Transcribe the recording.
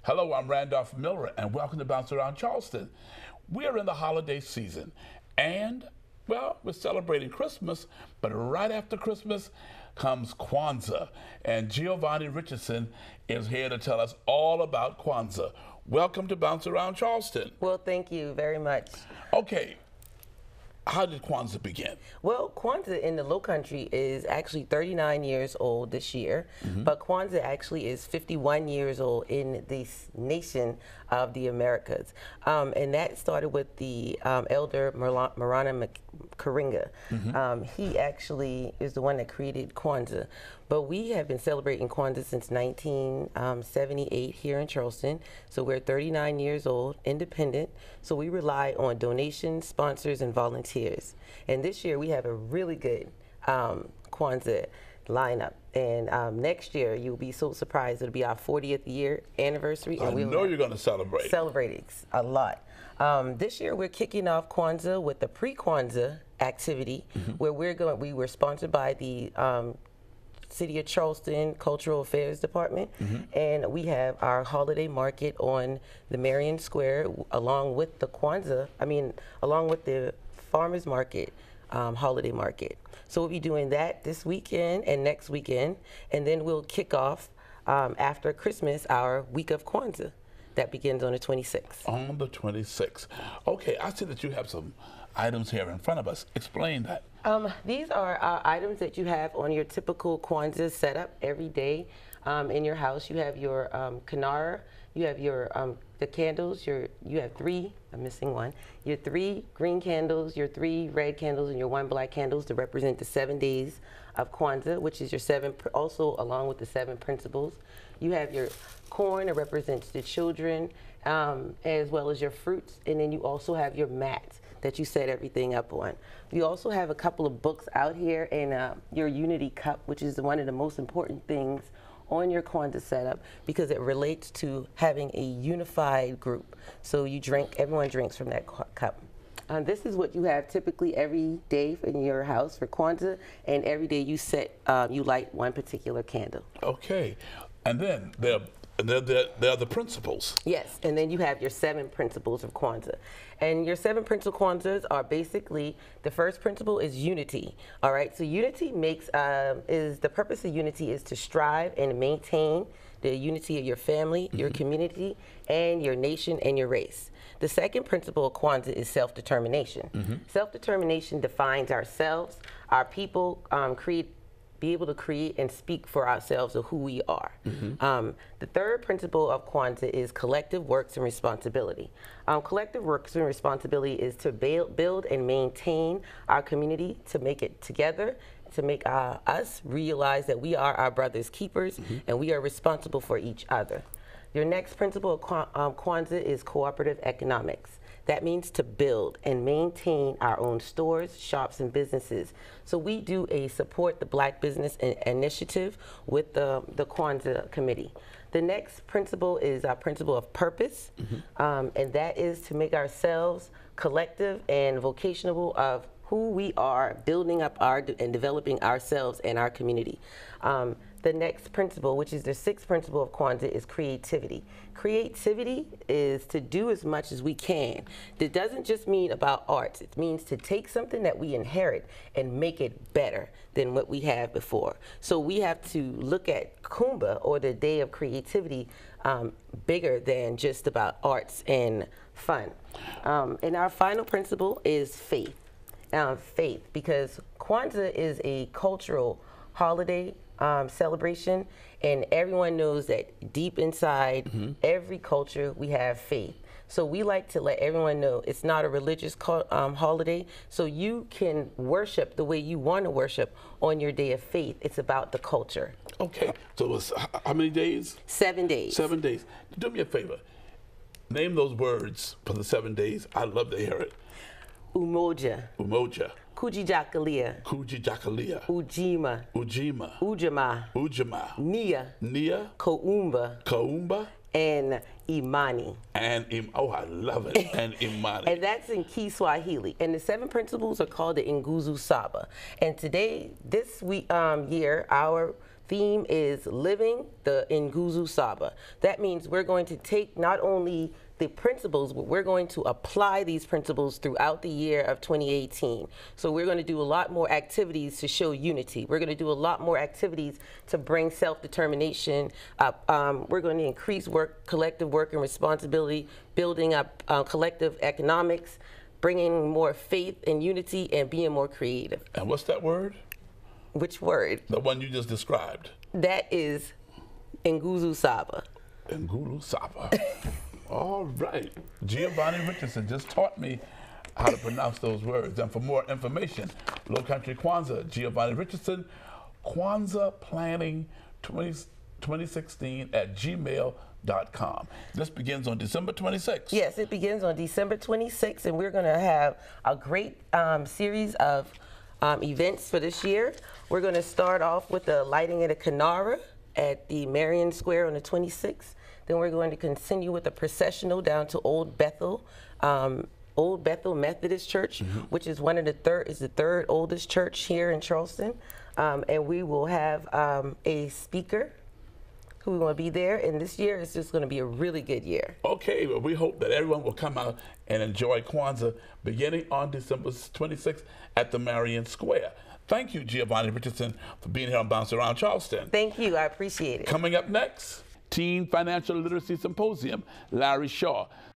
Hello, I'm Randolph Miller, and welcome to Bouncearound Charleston. We're in the holiday season, and, well, we're celebrating Christmas, but right after Christmas comes Kwanzaa, and Giovanni Richardson is here to tell us all about Kwanzaa. Welcome to Bouncearound Charleston. Well, thank you very much. Okay. How did Kwanzaa begin? Well, Kwanzaa in the Low Country is actually 39 years old this year, but Kwanzaa actually is 51 years old in the nation of the Americas. And that started with the elder Marana Karinga. He actually is the one that created Kwanzaa. But we have been celebrating Kwanzaa since 1978 here in Charleston. So we're 39 years old, independent. So we rely on donations, sponsors, and volunteers. And this year we have a really good Kwanzaa lineup. And next year you'll be so surprised. It'll be our 40th year anniversary. And I know you're going to celebrate. Celebrating a lot. This year we're kicking off Kwanzaa with the pre-Kwanzaa activity, where we were sponsored by the City of Charleston Cultural Affairs Department, and we have our holiday market on the Marion Square, along with the along with the Farmers Market, holiday market. So we'll be doing that this weekend and next weekend, and then we'll kick off after Christmas our week of Kwanzaa. That begins on the 26th. On the 26th. Okay, I see that you have some items here in front of us. Explain that. These are items that you have on your typical Kwanzaa setup every day in your house. You have your kinara, you have your the candles. You have three. I'm missing one. Your 3 green candles, your 3 red candles, and your 1 black candles to represent the 7 days of Kwanzaa, which is your 7. Also, along with the 7 principles, you have your corn that represents the children, as well as your fruits, and then you also have your mats that you set everything up on. We also have a couple of books out here, and your Unity Cup, which is one of the most important things on your Kwanzaa setup because it relates to having a unified group. So you drink, everyone drinks from that cup. This is what you have typically every day in your house for Kwanzaa, and every day you you light one particular candle. Okay, and then there are the principles. Yes, and then you have your 7 principles of Kwanzaa. And your 7 principal Kwanzaas are basically, the first principle is unity. All right, so unity the purpose of unity is to strive and maintain the unity of your family, your community, and your nation and your race. The second principle of Kwanzaa is self-determination. Self-determination defines ourselves, our people, be able to create and speak for ourselves of who we are. The third principle of Kwanzaa is collective works and responsibility. Collective works and responsibility is to build and maintain our community, to make it together, to make us realize that we are our brother's keepers and we are responsible for each other. Your next principle of Kwanzaa is cooperative economics. That means to build and maintain our own stores, shops, and businesses. So we do support the Black Business Initiative with the Kwanzaa Committee. The next principle is our principle of purpose, and that is to make ourselves collective and vocational of who we are, building up and developing ourselves and our community. The next principle, which is the 6th principle of Kwanzaa, is creativity. Creativity is to do as much as we can. It doesn't just mean about arts. It means to take something that we inherit and make it better than what we have before. So we have to look at Kumbh, or the Day of Creativity, bigger than just about arts and fun. And our final principle is faith. Faith, because Kwanzaa is a cultural holiday celebration, and everyone knows that deep inside every culture we have faith. So we like to let everyone know it's not a religious holiday, so you can worship the way you want to worship on your day of faith. It's about the culture. Okay, so it's how many days? 7 days. 7 days. Do me a favor. Name those words for the 7 days. I'd love to hear it. Umoja. Umoja. Kujijakalia. Kujijakalia. Ujima. Ujima. Ujama. Ujama. Nia. Nia. Koumba. Kaumba. And Imani. And oh, I love it. And Imani. And that's in Kiswahili. And the 7 principles are called the Nguzo Saba. And today, this week, year, our theme is living the Nguzo Saba. That means we're going to take not only the principles, but we're going to apply these principles throughout the year of 2018. So we're going to do a lot more activities to show unity. We're going to do a lot more activities to bring self-determination up. We're going to increase collective work and responsibility, building up collective economics, bringing more faith and unity, and being more creative. And what's that word? Which word? The one you just described. That is Nguzo Saba. Nguzo Saba. All right. Giovanni Richardson just taught me how to pronounce those words. And for more information, Low Country Kwanzaa, Giovanni Richardson, Kwanzaa Planning 2016 at gmail.com. This begins on December 26th. Yes, it begins on December 26th, and we're going to have a great series of events for this year. We're going to start off with the lighting of the Kinara at the Marion Square on the 26th. Then we're going to continue with the processional down to Old Bethel Methodist Church, which is the third oldest church here in Charleston. And we will have a speaker who will be there. And this year is just going to be a really good year. Okay, well, we hope that everyone will come out and enjoy Kwanzaa beginning on December 26th at the Marion Square. Thank you, Giovanni Richardson, for being here on Bouncearound Charleston. Thank you. I appreciate it. Coming up next, Teen Financial Literacy Symposium, Larry Shaw.